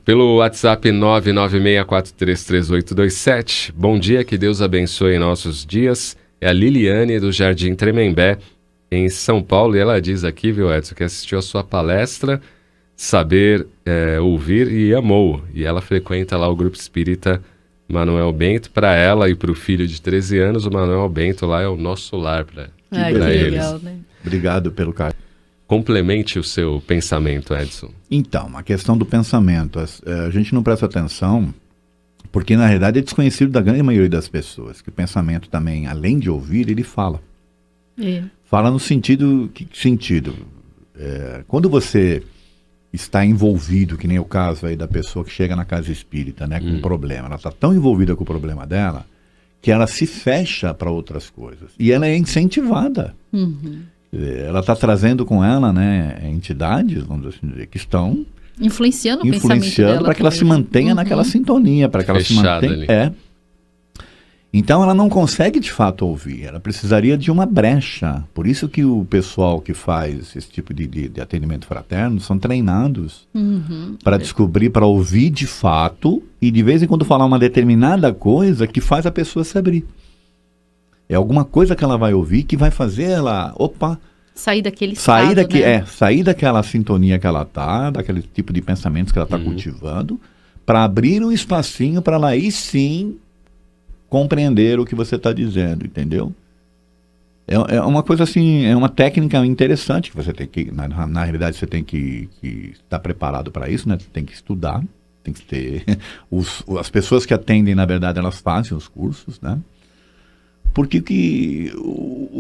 pelo WhatsApp 996433827. Bom dia, que Deus abençoe nossos dias. É a Liliane do Jardim Tremembé, em São Paulo, e ela diz aqui, viu, Edson, que assistiu a sua palestra Saber Ouvir e amou. E ela frequenta lá o Grupo Espírita Manuel Bento. Para ela e para o filho de 13 anos, o Manuel Bento lá é o nosso lar para eles. Legal, né? Obrigado pelo carinho. Complemente o seu pensamento, Edson. Então, a questão do pensamento, a gente não presta atenção, porque na realidade é desconhecido da grande maioria das pessoas, que o pensamento também, além de ouvir, ele fala. Fala no sentido, quando você está envolvido, que nem o caso aí da pessoa que chega na casa espírita, né, com um problema, ela está tão envolvida com o problema dela, que ela se fecha para outras coisas, e ela é incentivada. Ela está trazendo com ela, né, entidades, vamos assim dizer, que estão influenciando o pensamento dela para que ela se mantenha naquela sintonia, para que ela se mantenha. Então ela não consegue de fato ouvir, ela precisaria de uma brecha. Por isso que o pessoal que faz esse tipo de atendimento fraterno são treinados para descobrir, para ouvir de fato, e de vez em quando falar uma determinada coisa que faz a pessoa se abrir. É alguma coisa que ela vai ouvir que vai fazer ela, sair daquele estado, sair daquela sintonia que ela está, daquele tipo de pensamentos que ela está cultivando, para abrir um espacinho para ela aí sim compreender o que você está dizendo, entendeu? É uma coisa assim, é uma técnica interessante que você tem que, na realidade você tem que estar preparado para isso, né? Tem que estudar, tem que ter, as pessoas que atendem, na verdade, elas fazem os cursos, né? Porque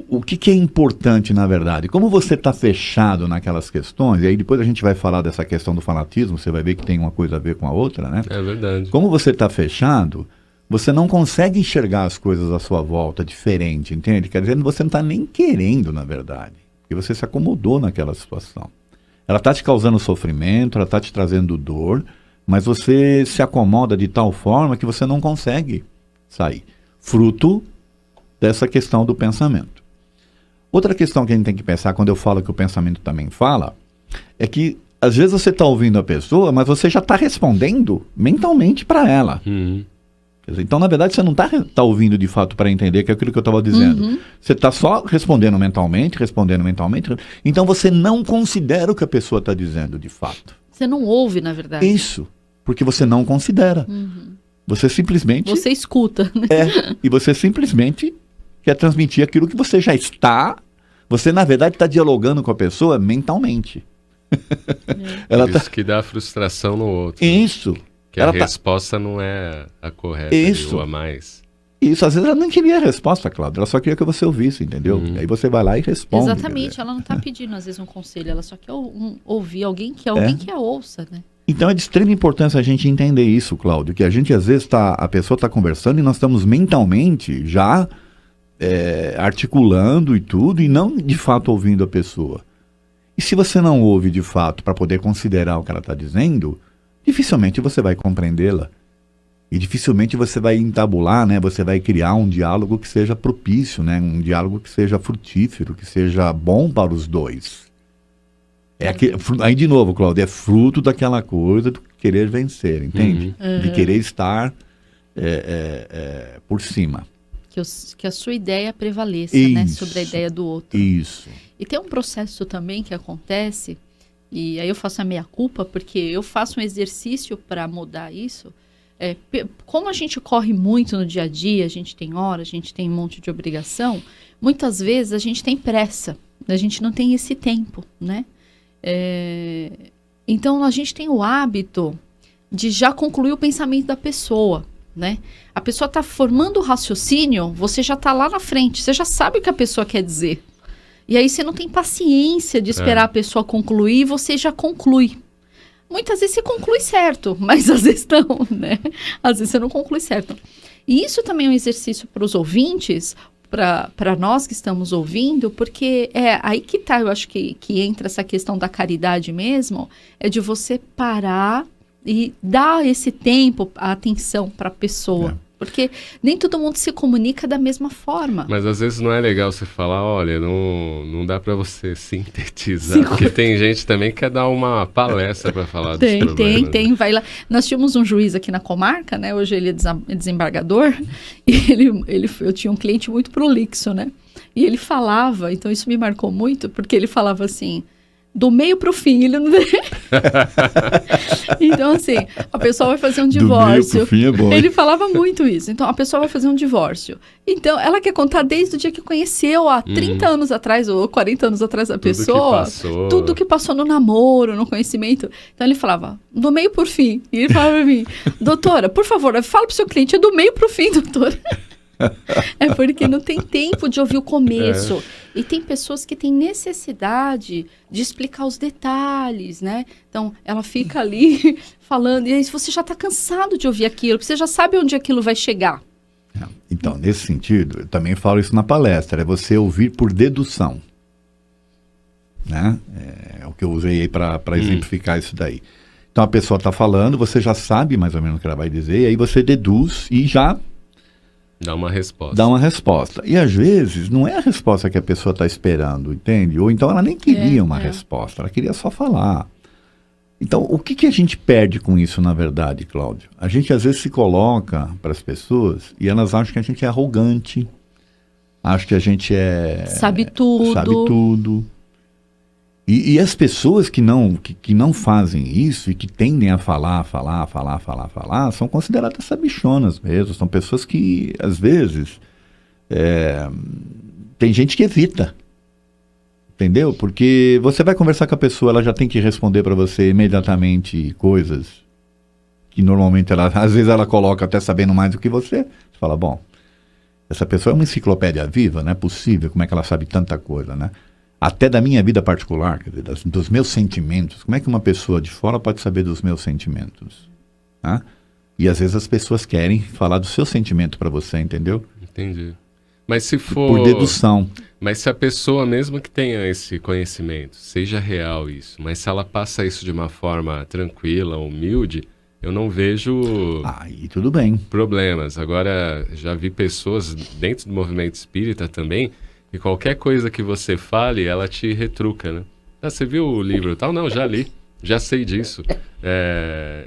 o que é importante, na verdade? Como você está fechado naquelas questões, e aí depois a gente vai falar dessa questão do fanatismo, você vai ver que tem uma coisa a ver com a outra, né? É verdade. Como você está fechado, você não consegue enxergar as coisas à sua volta diferente, entende? Quer dizer, você não está nem querendo, na verdade, porque você se acomodou naquela situação. Ela está te causando sofrimento, ela está te trazendo dor, mas você se acomoda de tal forma que você não consegue sair. Fruto dessa questão do pensamento. Outra questão que a gente tem que pensar, quando eu falo que o pensamento também fala, é que às vezes você está ouvindo a pessoa, mas você já está respondendo mentalmente para ela. Então, na verdade, você não está ouvindo de fato para entender, que é aquilo que eu estava dizendo. Você está só respondendo mentalmente. Então, você não considera o que a pessoa está dizendo de fato. Você não ouve, na verdade. Isso, porque você não considera. Você simplesmente... Você escuta. Né? E você simplesmente quer transmitir aquilo que você já está... Você, na verdade, está dialogando com a pessoa mentalmente. Isso que dá frustração no outro. Isso. Né? Que a resposta não é a correta, ou a mais. Isso, às vezes ela não queria a resposta, Cláudia. Ela só queria que você ouvisse, entendeu? Aí você vai lá e responde. Exatamente, ela não está pedindo, às vezes, um conselho. Ela só quer ouvir alguém que a ouça, né? Então é de extrema importância a gente entender isso, Cláudio, que a gente às vezes a pessoa está conversando e nós estamos mentalmente já articulando e tudo, e não de fato ouvindo a pessoa. E se você não ouve de fato para poder considerar o que ela está dizendo, dificilmente você vai compreendê-la. E dificilmente você vai entabular, né? Você vai criar um diálogo que seja propício, né? Um diálogo que seja frutífero, que seja bom para os dois. Aí de novo, Cláudio, é fruto daquela coisa do querer vencer, entende? De querer estar por cima. Que a sua ideia prevaleça, né, sobre a ideia do outro. Isso. E tem um processo também que acontece, e aí eu faço a meia-culpa, porque eu faço um exercício para mudar isso. Como a gente corre muito no dia a dia, a gente tem hora, a gente tem um monte de obrigação, muitas vezes a gente tem pressa, a gente não tem esse tempo, né? Então a gente tem o hábito de já concluir o pensamento da pessoa, né? A pessoa está formando o raciocínio, você já está lá na frente, você já sabe o que a pessoa quer dizer. E aí você não tem paciência de esperar a pessoa concluir, e você já conclui. Muitas vezes você conclui certo, mas às vezes não, né? Às vezes você não conclui certo. E isso também é um exercício para os ouvintes, para nós que estamos ouvindo, porque aí que tá, eu acho que entra essa questão da caridade mesmo, é de você parar e dar esse tempo, a atenção para a pessoa, Porque nem todo mundo se comunica da mesma forma. Mas às vezes não é legal você falar, olha, não dá para você sintetizar, porque tem gente também que quer dar uma palestra para falar dos problemas. Tem, vai lá. Nós tínhamos um juiz aqui na comarca, né? Hoje ele é desembargador, e eu tinha um cliente muito prolixo, né? E ele falava, então isso me marcou muito, porque ele falava assim, do meio pro fim, ele não... Então, assim, a pessoa vai fazer um divórcio. Do meio pro fim é bom. Ele falava muito isso. Então, a pessoa vai fazer um divórcio. Então, ela quer contar desde o dia que conheceu, há 30 anos atrás, ou 40 anos atrás da pessoa. Tudo que passou no namoro, no conhecimento. Então, ele falava, do meio pro fim. E ele falava pra mim, doutora, por favor, fala pro seu cliente, é do meio pro fim, doutora. É porque não tem tempo de ouvir o começo. E tem pessoas que têm necessidade de explicar os detalhes, né? Então, ela fica ali falando, e aí você já está cansado de ouvir aquilo, porque você já sabe onde aquilo vai chegar. Então, nesse sentido, eu também falo isso na palestra, é você ouvir por dedução. Né? É o que eu usei aí para exemplificar isso daí. Então, a pessoa está falando, você já sabe mais ou menos o que ela vai dizer, e aí você deduz e já... Dá uma resposta. Dá uma resposta. E às vezes não é a resposta que a pessoa está esperando, entende? Ou então ela nem queria uma resposta, ela queria só falar. Então, o que a gente perde com isso, na verdade, Cláudio? A gente às vezes se coloca para as pessoas e elas acham que a gente é arrogante, acham que a gente sabe tudo. Sabe tudo. E as pessoas que não fazem isso e que tendem a falar, são consideradas sabichonas mesmo. São pessoas que, às vezes, tem gente que evita. Entendeu? Porque você vai conversar com a pessoa, ela já tem que responder para você imediatamente coisas que normalmente, às vezes, ela coloca até sabendo mais do que você. Você fala, bom, essa pessoa é uma enciclopédia viva, não é possível, como é que ela sabe tanta coisa, né? Até da minha vida particular, quer dizer, dos meus sentimentos. Como é que uma pessoa de fora pode saber dos meus sentimentos? Tá? E às vezes as pessoas querem falar do seu sentimento para você, entendeu? Entendi. Mas se for... Por dedução. Mas se a pessoa, mesmo que tenha esse conhecimento, seja real isso, mas se ela passa isso de uma forma tranquila, humilde, eu não vejo... Aí tudo bem. Problemas. Agora, já vi pessoas dentro do movimento espírita também... E qualquer coisa que você fale, ela te retruca, né? Ah, você viu o livro e tal? Não, já li, já sei disso.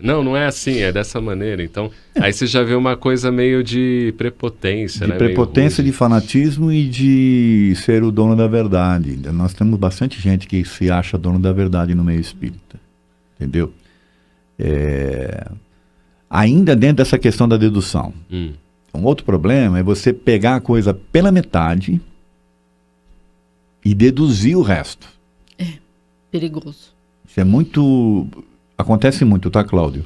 Não é assim, é dessa maneira. Então, aí você já vê uma coisa meio de prepotência, né? De prepotência, de fanatismo e de ser o dono da verdade. Nós temos bastante gente que se acha dono da verdade no meio espírita. Entendeu? Ainda dentro dessa questão da dedução. Um outro problema é você pegar a coisa pela metade... e deduzir o resto. É perigoso. Isso é muito... Acontece muito, tá, Cláudio?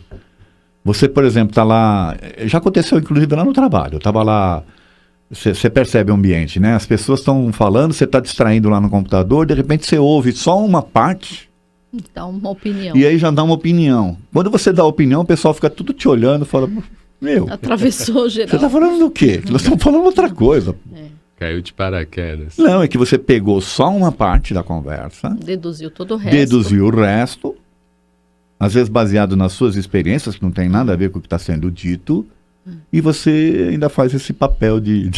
Você, por exemplo, está lá... Já aconteceu, inclusive, lá no trabalho. Eu estava lá... Você percebe o ambiente, né? As pessoas estão falando, você está distraindo lá no computador, de repente você ouve só uma parte... Dá uma opinião. E aí já dá uma opinião. Quando você dá a opinião, o pessoal fica tudo te olhando e fala... Meu... Atravessou geral. Você está falando do quê? Nós estamos falando outra coisa. Caiu de paraquedas. Não, é que você pegou só uma parte da conversa. Deduziu todo o resto. Deduziu o resto. Às vezes baseado nas suas experiências, que não tem nada a ver com o que está sendo dito. E você ainda faz esse papel de...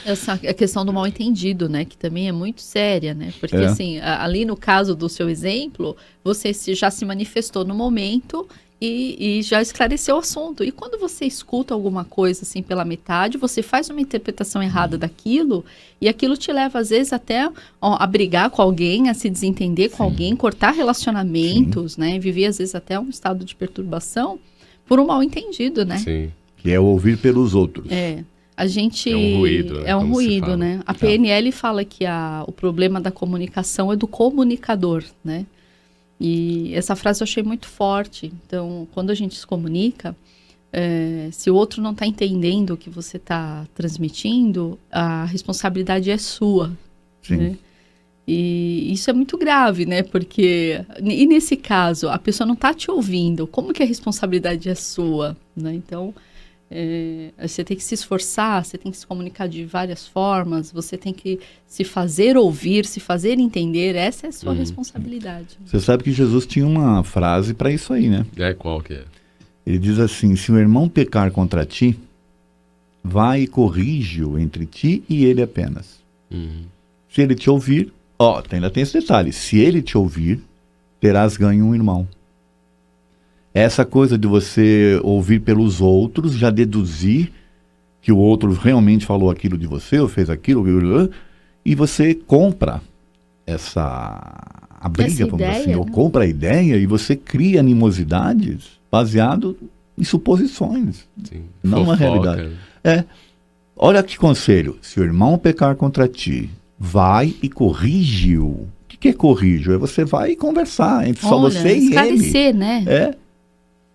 Essa a questão do mal-entendido, né? Que também é muito séria, né? Porque, assim, ali no caso do seu exemplo, você já se manifestou no momento... E já esclareceu o assunto. E quando você escuta alguma coisa assim pela metade, você faz uma interpretação errada daquilo, e aquilo te leva, às vezes, até a brigar com alguém, a se desentender com alguém, cortar relacionamentos, né? Viver, às vezes, até um estado de perturbação por um mal-entendido, né? Sim. Que é ouvir pelos outros. A gente... É um ruído, né? É um ruído, né? A PNL fala que o problema da comunicação é do comunicador, né? E essa frase eu achei muito forte. Então, quando a gente se comunica, se o outro não está entendendo o que você está transmitindo, a responsabilidade é sua. Sim. Né? E isso é muito grave, né? Porque, e nesse caso, a pessoa não está te ouvindo. Como que a responsabilidade é sua? Né? Então, você tem que se esforçar, você tem que se comunicar de várias formas, você tem que se fazer ouvir, se fazer entender, essa é a sua responsabilidade. Você sabe que Jesus tinha uma frase para isso aí, né? Qual que é? Ele diz assim: se o irmão pecar contra ti, vai e corrige-o entre ti e ele apenas. Se ele te ouvir, ainda tem esse detalhe, se ele te ouvir, terás ganho um irmão. Essa coisa de você ouvir pelos outros, já deduzir que o outro realmente falou aquilo de você, ou fez aquilo, e você compra a briga, vamos dizer assim, ou compra a ideia, e você cria animosidades baseado em suposições, não na realidade. Olha que conselho: se o irmão pecar contra ti, vai e corrige-o. O que é corrige-o? É você vai conversar entre só você e ele. Né?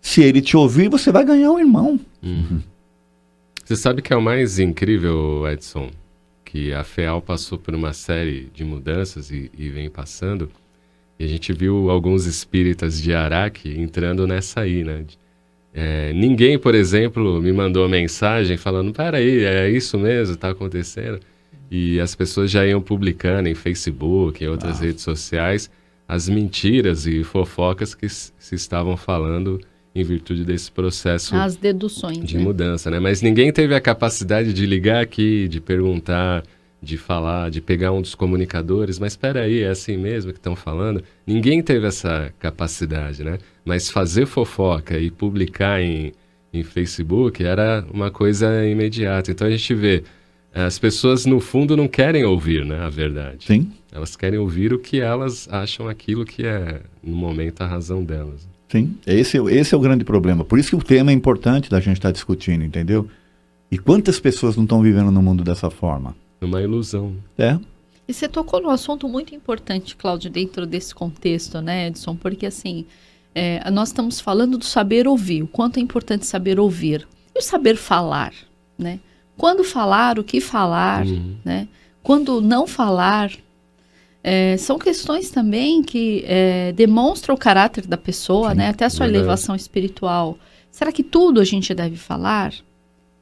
Se ele te ouvir, você vai ganhar um irmão. Você sabe que é o mais incrível, Edson, que a FEAL passou por uma série de mudanças e vem passando, e a gente viu alguns espíritas de Araque entrando nessa aí, né? Ninguém, por exemplo, me mandou mensagem falando: peraí, é isso mesmo, está acontecendo? E as pessoas já iam publicando em Facebook, em outras redes sociais, as mentiras e fofocas que se estavam falando em virtude desse processo, as deduções, de mudança, né? Mas ninguém teve a capacidade de ligar aqui, de perguntar, de falar, de pegar um dos comunicadores, mas espera aí, é assim mesmo que estão falando? Ninguém teve essa capacidade, né? Mas fazer fofoca e publicar em Facebook era uma coisa imediata. Então a gente vê, as pessoas no fundo não querem ouvir, né, a verdade. Sim. Elas querem ouvir o que elas acham aquilo que é, no momento, a razão delas. Sim, esse é o grande problema. Por isso que o tema é importante da gente estar discutindo, entendeu? E quantas pessoas não estão vivendo no mundo dessa forma? É uma ilusão. E você tocou num assunto muito importante, Cláudio, dentro desse contexto, né, Edson? Porque, assim, nós estamos falando do saber ouvir, o quanto é importante saber ouvir. E o saber falar, né? Quando falar, o que falar, né? Quando não falar... são questões também que demonstram o caráter da pessoa, sim, né? Até a sua elevação espiritual. Será que tudo a gente deve falar?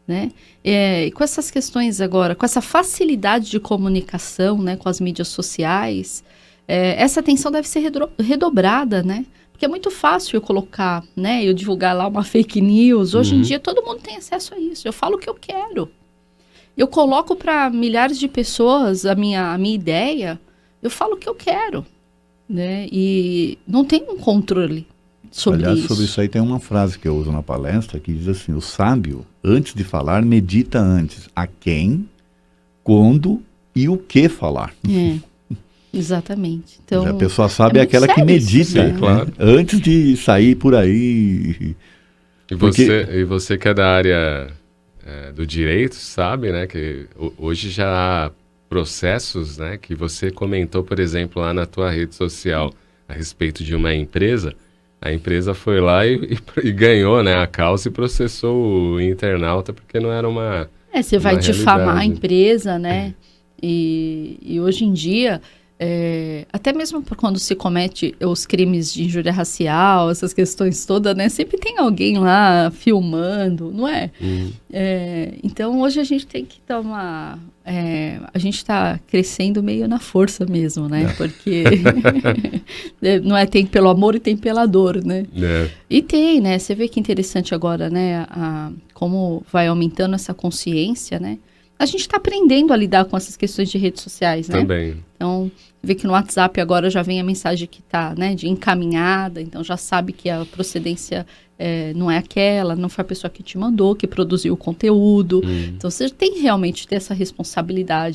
Né? E com essas questões agora, com essa facilidade de comunicação, né, com as mídias sociais, essa atenção deve ser redobrada, né? Porque é muito fácil eu colocar, né, eu divulgar lá uma fake news. Hoje em dia todo mundo tem acesso a isso. Eu falo o que eu quero. Eu coloco para milhares de pessoas a minha ideia. Eu falo o que eu quero, né? E não tem um controle sobre isso. Aliás, sobre isso aí tem uma frase que eu uso na palestra que diz assim: o sábio, antes de falar, medita antes a quem, quando e o que falar. Exatamente. Então, a pessoa sabe é aquela que medita, sim, né? Claro. Antes de sair por aí. E você que é da área do direito, sabe, né, que hoje já há processos, né, que você comentou, por exemplo, lá na tua rede social a respeito de uma empresa. A empresa foi lá e ganhou, né, a causa e processou o internauta porque não era uma você vai difamar a empresa, né? E hoje em dia, até mesmo quando se comete os crimes de injúria racial, essas questões todas, né? Sempre tem alguém lá filmando, não é? Então, hoje a gente tem que tomar... a gente está crescendo meio na força mesmo, né? Porque não tem pelo amor e tem pela dor, né? E tem, né? Você vê que interessante agora, né? Como vai aumentando essa consciência, né? A gente está aprendendo a lidar com essas questões de redes sociais, né? Também. Então, vê que no WhatsApp agora já vem a mensagem que está, né, de encaminhada, então já sabe que a procedência não é aquela, não foi a pessoa que te mandou, que produziu o conteúdo. Então, você tem realmente ter essa responsabilidade.